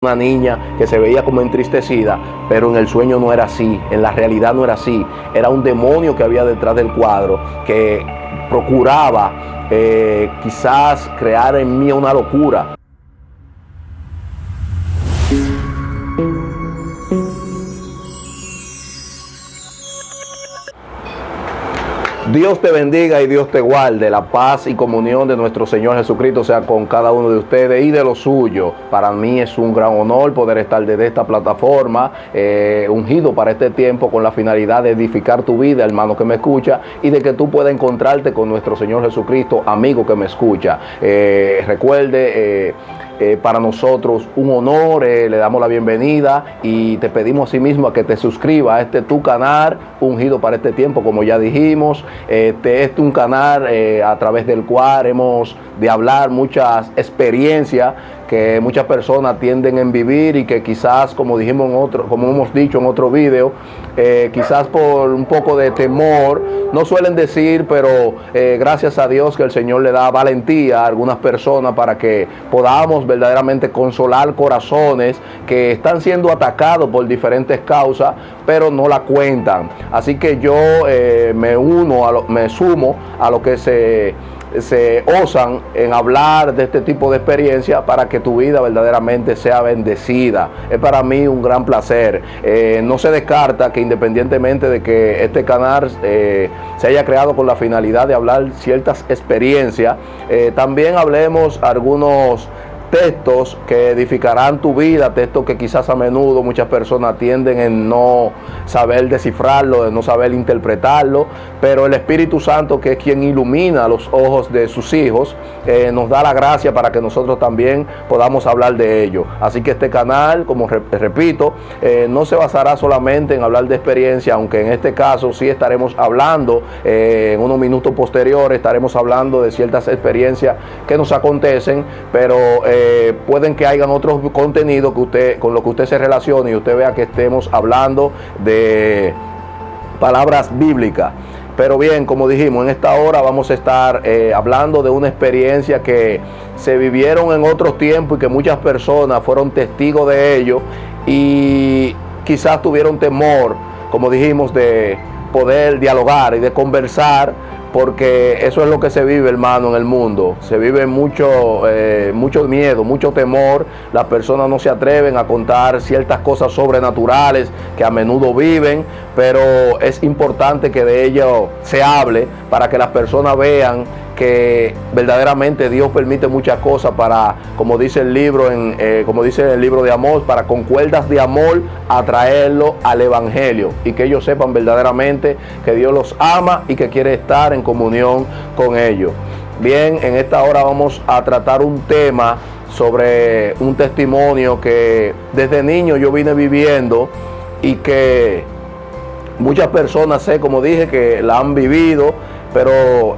una niña que se veía como entristecida, pero en el sueño no era así, en la realidad no era así. Era un demonio que había detrás del cuadro que procuraba quizás crear en mí una locura. Dios te bendiga y Dios te guarde. La paz y comunión de nuestro Señor Jesucristo sea con cada uno de ustedes y de los suyos. Para mí es un gran honor poder estar desde esta plataforma, ungido para este tiempo con la finalidad de edificar tu vida, hermano que me escucha, y de que tú puedas encontrarte con nuestro Señor Jesucristo, amigo que me escucha. Recuerde, para nosotros un honor, le damos la bienvenida y te pedimos asimismo a que te suscribas a este tu canal, ungido para este tiempo, como ya dijimos. Este es un canal a través del cual hemos de hablar muchas experiencias que muchas personas tienden a vivir y que quizás, como dijimos como hemos dicho en otro video, quizás por un poco de temor, no suelen decir, pero gracias a Dios que el Señor le da valentía a algunas personas para que podamos verdaderamente consolar corazones que están siendo atacados por diferentes causas, pero no la cuentan. Así que yo me sumo a lo que se osan en hablar de este tipo de experiencia para que tu vida verdaderamente sea bendecida. Es para mí un gran placer. No se descarta que independientemente de que este canal se haya creado con la finalidad de hablar ciertas experiencias, también hablemos algunos textos que edificarán tu vida, textos que quizás a menudo muchas personas tienden en no saber descifrarlo, en no saber interpretarlo, pero el Espíritu Santo, que es quien ilumina los ojos de sus hijos, nos da la gracia para que nosotros también podamos hablar de ello. Así que este canal, como repito, no se basará solamente en hablar de experiencia, aunque en este caso sí estaremos hablando, en unos minutos posteriores estaremos hablando de ciertas experiencias que nos acontecen, pero pueden que hayan otros contenidos que con lo que usted se relacione y usted vea que estemos hablando de palabras bíblicas. Pero bien, como dijimos, en esta hora vamos a estar hablando de una experiencia que se vivieron en otros tiempos y que muchas personas fueron testigos de ello y quizás tuvieron temor, como dijimos, de poder dialogar y de conversar, porque eso es lo que se vive, hermano, en el mundo. Se vive mucho miedo, mucho temor. Las personas no se atreven a contar ciertas cosas sobrenaturales que a menudo viven, pero es importante que de ello se hable para que las personas vean que verdaderamente Dios permite muchas cosas para, como dice el libro como dice el libro de Amós, para con cuerdas de amor atraerlo al evangelio, y que ellos sepan verdaderamente que Dios los ama y que quiere estar en comunión con ellos. Bien, en esta hora vamos a tratar un tema sobre un testimonio que desde niño yo vine viviendo y que muchas personas, sé, como dije, que la han vivido, pero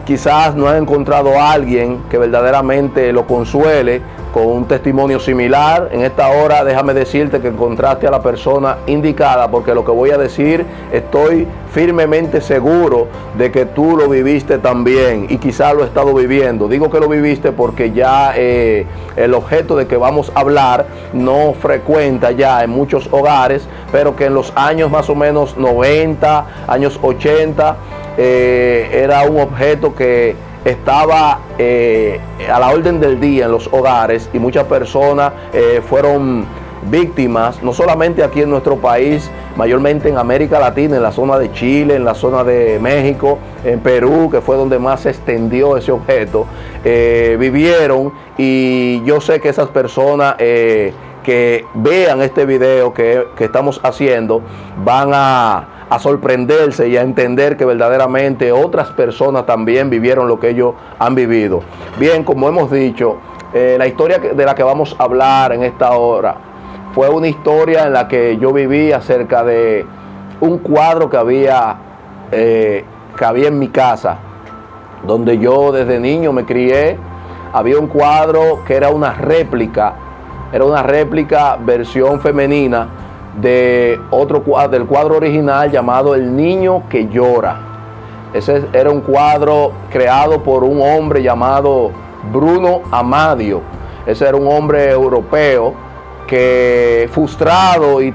quizás no han encontrado a alguien que verdaderamente lo consuele con un testimonio similar. En esta hora déjame decirte que encontraste a la persona indicada, porque lo que voy a decir estoy firmemente seguro de que tú lo viviste también y quizás lo he estado viviendo. Digo que lo viviste porque ya el objeto de que vamos a hablar no frecuenta ya en muchos hogares, pero que en los años más o menos 90, años 80, era un objeto que estaba a la orden del día en los hogares, y muchas personas fueron víctimas, no solamente aquí en nuestro país, mayormente en América Latina, en la zona de Chile, en la zona de México, en Perú, que fue donde más se extendió ese objeto, vivieron. Y yo sé que esas personas que vean este video que estamos haciendo van a sorprenderse y a entender que verdaderamente otras personas también vivieron lo que ellos han vivido. Bien, como hemos dicho, la historia de la que vamos a hablar en esta hora fue una historia en la que yo viví acerca de un cuadro que había en mi casa, donde yo desde niño me crié. Había un cuadro que era una réplica versión femenina del cuadro original llamado El Niño que Llora. Ese era un cuadro creado por un hombre llamado Bruno Amadio. Ese era un hombre europeo que, frustrado y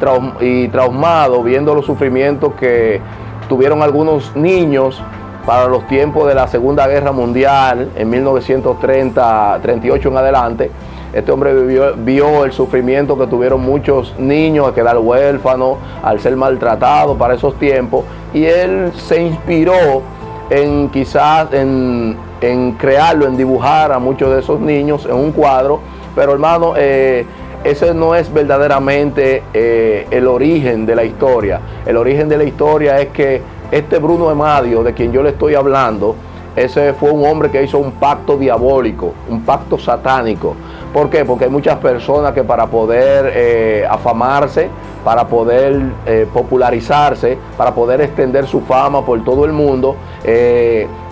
traumado, viendo los sufrimientos que tuvieron algunos niños para los tiempos de la Segunda Guerra Mundial, en 1938 en adelante. Este hombre vio el sufrimiento que tuvieron muchos niños, a quedar huérfanos, al ser maltratados para esos tiempos, y él se inspiró en quizás en crearlo, en dibujar a muchos de esos niños en un cuadro. Pero hermano, ese no es verdaderamente el origen de la historia. El origen de la historia es que este Bruno Emadio, de quien yo le estoy hablando, ese fue un hombre que hizo un pacto diabólico, un pacto satánico. ¿Por qué? Porque hay muchas personas que para poder afamarse, para poder popularizarse, para poder extender su fama por todo el mundo,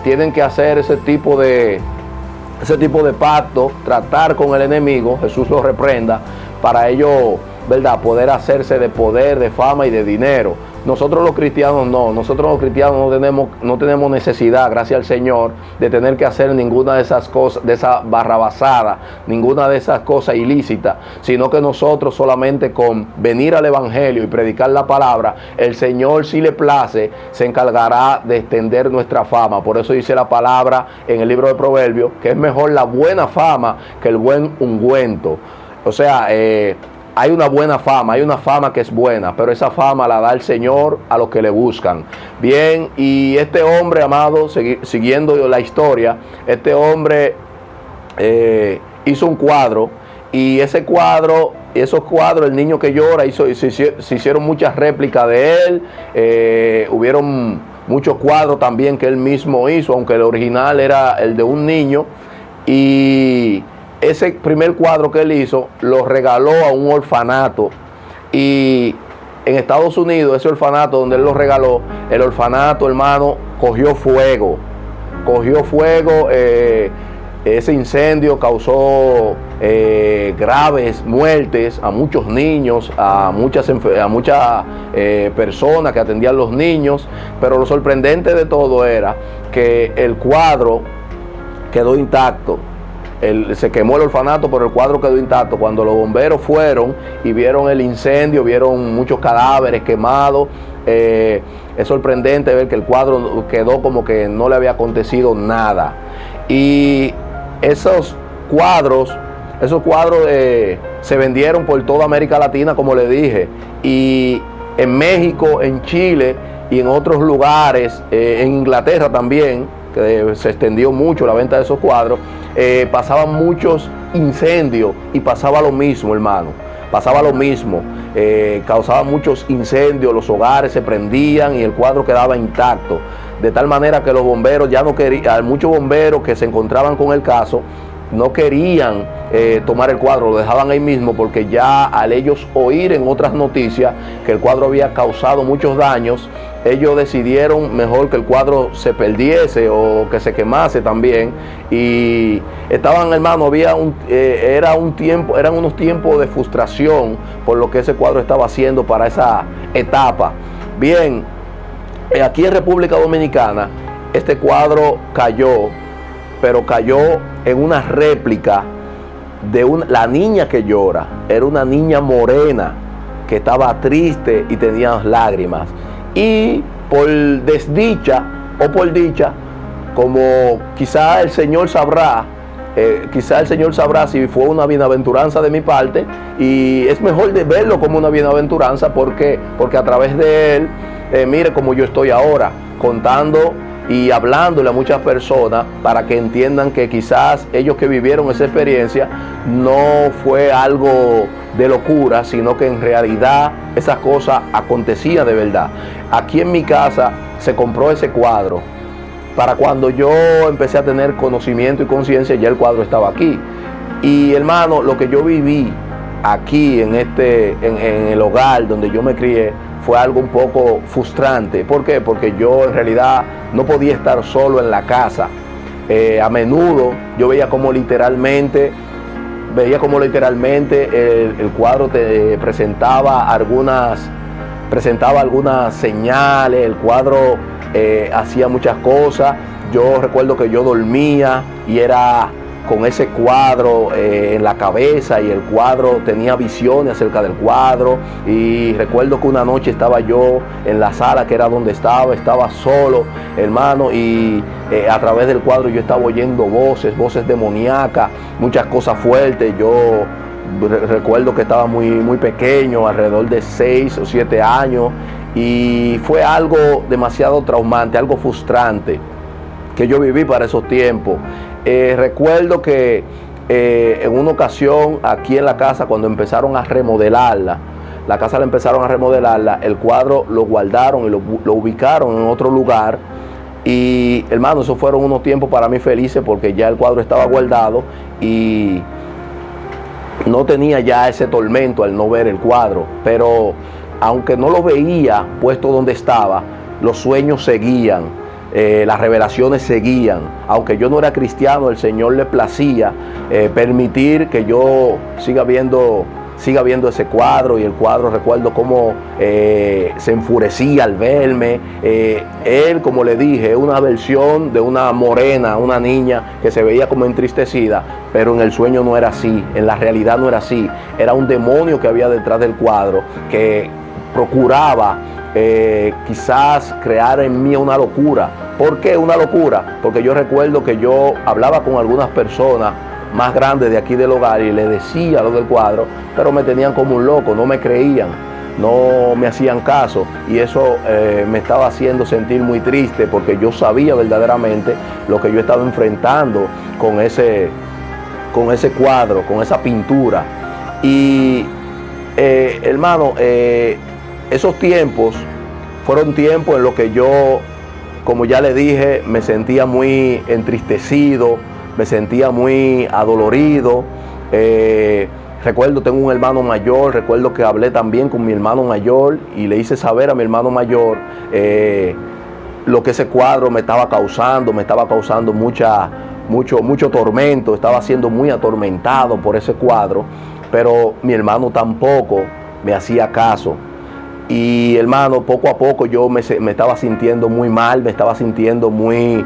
tienen que hacer ese tipo de pacto, tratar con el enemigo, Jesús lo reprenda, para ello, ¿verdad?, poder hacerse de poder, de fama y de dinero. Nosotros los cristianos no tenemos necesidad, gracias al Señor, de tener que hacer ninguna de esas cosas, de esa barrabasada, ninguna de esas cosas ilícitas, sino que nosotros solamente con venir al Evangelio y predicar la palabra, el Señor, si le place, se encargará de extender nuestra fama. Por eso dice la palabra en el libro de Proverbios, que es mejor la buena fama que el buen ungüento. O sea, hay una buena fama, hay una fama que es buena, pero esa fama la da el Señor a los que le buscan. Bien, y este hombre, amado, siguiendo la historia, este hombre hizo un cuadro, y esos cuadros, El Niño que Llora, se hicieron muchas réplicas de él. Hubieron muchos cuadros también que él mismo hizo, aunque el original era el de un niño. Y ese primer cuadro que él hizo lo regaló a un orfanato, y en Estados Unidos, ese orfanato donde él lo regaló, el orfanato, hermano, cogió fuego. Ese incendio causó graves muertes a muchos niños, a muchas personas que atendían los niños. Pero lo sorprendente de todo era que el cuadro quedó intacto. Se quemó el orfanato, pero el cuadro quedó intacto. Cuando los bomberos fueron y vieron el incendio, vieron muchos cadáveres quemados. Es sorprendente ver que el cuadro quedó como que no le había acontecido nada. Y esos cuadros se vendieron por toda América Latina, como le dije, y en México, en Chile y en otros lugares, en Inglaterra también, que se extendió mucho la venta de esos cuadros. Pasaban muchos incendios y pasaba lo mismo, hermano. Pasaba lo mismo, causaba muchos incendios, los hogares se prendían y el cuadro quedaba intacto. De tal manera que los bomberos ya no querían, muchos bomberos que se encontraban con el caso, no querían tomar el cuadro, lo dejaban ahí mismo, porque ya al ellos oír en otras noticias que el cuadro había causado muchos daños, ellos decidieron mejor que el cuadro se perdiese o que se quemase también. Y estaban, hermano, eran unos tiempos de frustración por lo que ese cuadro estaba haciendo para esa etapa. Bien, aquí en República Dominicana este cuadro cayó, pero cayó en una réplica de La Niña que Llora. Era una niña morena que estaba triste y tenía lágrimas. Y por desdicha o por dicha, como quizá el Señor sabrá si fue una bienaventuranza de mi parte, y es mejor de verlo como una bienaventuranza. Porque a través de él, mire cómo yo estoy ahora, contando y hablándole a muchas personas para que entiendan que quizás ellos que vivieron esa experiencia no fue algo de locura, sino que en realidad esas cosas acontecían de verdad. Aquí en mi casa se compró ese cuadro. Para cuando yo empecé a tener conocimiento y conciencia, ya el cuadro estaba aquí. Y hermano, lo que yo viví aquí en el hogar donde yo me crié fue algo un poco frustrante. ¿Por qué? Porque yo en realidad no podía estar solo en la casa. A menudo yo veía como literalmente el cuadro te presentaba algunas señales. El cuadro hacía muchas cosas. Yo recuerdo que yo dormía y era con ese cuadro en la cabeza, y el cuadro tenía visiones acerca del cuadro. Y recuerdo que una noche estaba yo en la sala, que era donde estaba solo, hermano, y a través del cuadro yo estaba oyendo voces demoníacas, muchas cosas fuertes. Yo recuerdo que estaba muy pequeño, alrededor de 6 o 7 años, y fue algo demasiado traumante, algo frustrante que yo viví para esos tiempos. Recuerdo que en una ocasión aquí en la casa, cuando empezaron a remodelarla, la casa la empezaron a remodelarla, el cuadro lo guardaron y lo ubicaron en otro lugar. Y hermano, esos fueron unos tiempos para mí felices, porque ya el cuadro estaba guardado y no tenía ya ese tormento al no ver el cuadro. Pero aunque no lo veía puesto donde estaba, los sueños seguían, las revelaciones seguían. Aunque yo no era cristiano, el Señor le placía permitir que yo siga viendo ese cuadro. Y el cuadro, recuerdo cómo se enfurecía al verme. Él, como le dije, es una versión de una morena, una niña que se veía como entristecida, pero en el sueño no era así, en la realidad no era así. Era un demonio que había detrás del cuadro, que procuraba quizás crear en mí una locura. ¿Por qué una locura? Porque yo recuerdo que yo hablaba con algunas personas más grandes de aquí del hogar y le decía lo del cuadro, pero me tenían como un loco, no me creían, no me hacían caso, y eso me estaba haciendo sentir muy triste, porque yo sabía verdaderamente lo que yo estaba enfrentando con ese cuadro, con esa pintura. Y hermano, esos tiempos fueron tiempos en los que yo, como ya le dije, me sentía muy entristecido, me sentía muy adolorido. Recuerdo, tengo un hermano mayor, recuerdo que hablé también con mi hermano mayor y le hice saber a mi hermano mayor lo que ese cuadro me estaba causando mucho tormento. Estaba siendo muy atormentado por ese cuadro, pero mi hermano tampoco me hacía caso. Y hermano, poco a poco yo me estaba sintiendo muy mal, me estaba sintiendo muy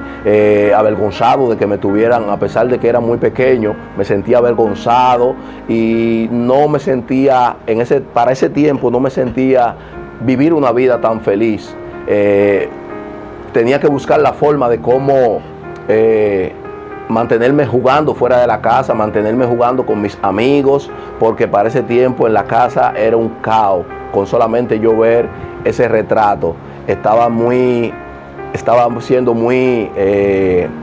avergonzado de que me tuvieran, a pesar de que era muy pequeño, me sentía avergonzado y no me sentía, para ese tiempo no me sentía vivir una vida tan feliz. Tenía que buscar la forma de cómo mantenerme jugando fuera de la casa, mantenerme jugando con mis amigos, porque para ese tiempo en la casa era un caos. Con solamente yo ver ese retrato, estaba siendo muy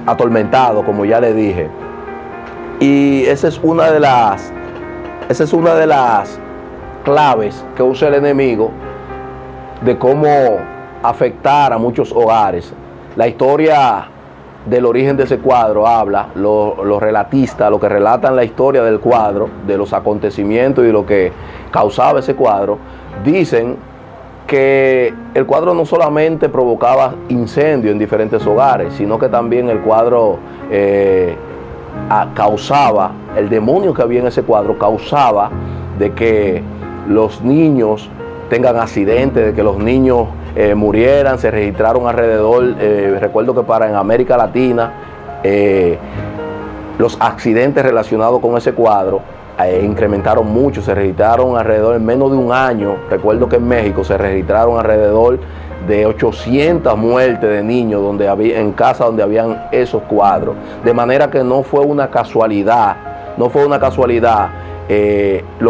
atormentado, como ya le dije. Y esa es una de las claves que usa el enemigo de cómo afectar a muchos hogares. La historia del origen de ese cuadro habla, los relatistas, los que relatan la historia del cuadro, de los acontecimientos y lo que causaba ese cuadro, dicen que el cuadro no solamente provocaba incendio en diferentes hogares, sino que también el cuadro causaba, el demonio que había en ese cuadro causaba de que los niños tengan accidentes, de que los niños murieran. Se registraron alrededor, recuerdo que en América Latina, los accidentes relacionados con ese cuadro incrementaron mucho. Se registraron alrededor, en menos de un año, recuerdo que en México se registraron alrededor de 800 muertes de niños en casa donde habían esos cuadros. De manera que no fue una casualidad, lo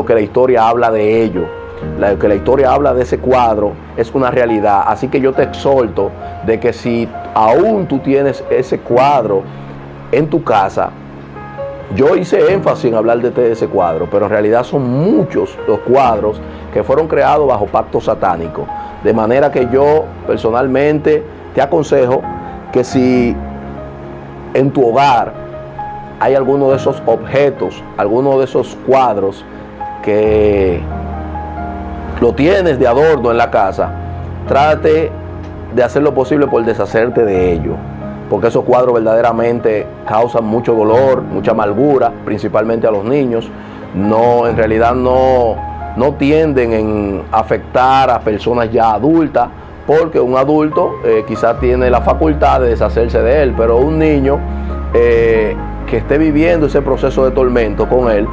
que la historia habla de ello. Lo que la historia habla de ese cuadro es una realidad. Así que yo te exhorto de que si aún tú tienes ese cuadro en tu casa, yo hice énfasis en hablar de ese cuadro, pero en realidad son muchos los cuadros que fueron creados bajo pacto satánico. De manera que yo personalmente te aconsejo que si en tu hogar hay alguno de esos objetos, alguno de esos cuadros que lo tienes de adorno en la casa, trate de hacer lo posible por deshacerte de ello, porque esos cuadros verdaderamente causan mucho dolor, mucha amargura, principalmente a los niños. En realidad no tienden a afectar a personas ya adultas, porque un adulto quizás tiene la facultad de deshacerse de él, pero un niño que esté viviendo ese proceso de tormento con él,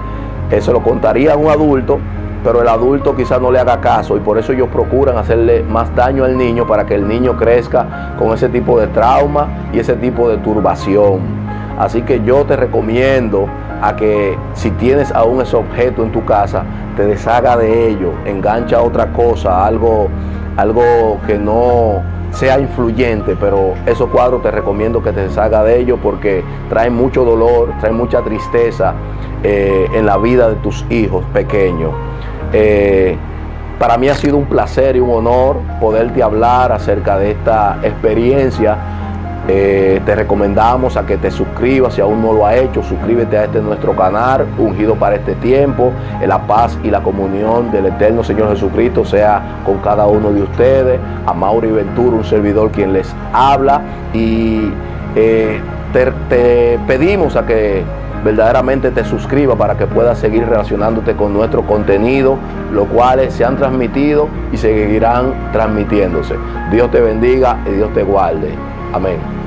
se lo contaría a un adulto, pero el adulto quizás no le haga caso, y por eso ellos procuran hacerle más daño al niño para que el niño crezca con ese tipo de trauma y ese tipo de turbación. Así que yo te recomiendo a que si tienes aún ese objeto en tu casa, te deshaga de ello, engancha a otra cosa, algo que no sea influyente, pero esos cuadros te recomiendo que te deshaga de ellos porque traen mucho dolor, traen mucha tristeza en la vida de tus hijos pequeños. Para mí ha sido un placer y un honor poderte hablar acerca de esta experiencia. Te recomendamos a que te suscribas si aún no lo has hecho. Suscríbete a nuestro canal Ungido para este tiempo. La paz y la comunión del eterno Señor Jesucristo sea con cada uno de ustedes. A Mauri Ventura, un servidor quien les habla, y te pedimos a que verdaderamente te suscribas para que puedas seguir relacionándote con nuestro contenido, los cuales se han transmitido y seguirán transmitiéndose. Dios te bendiga y Dios te guarde. Amén.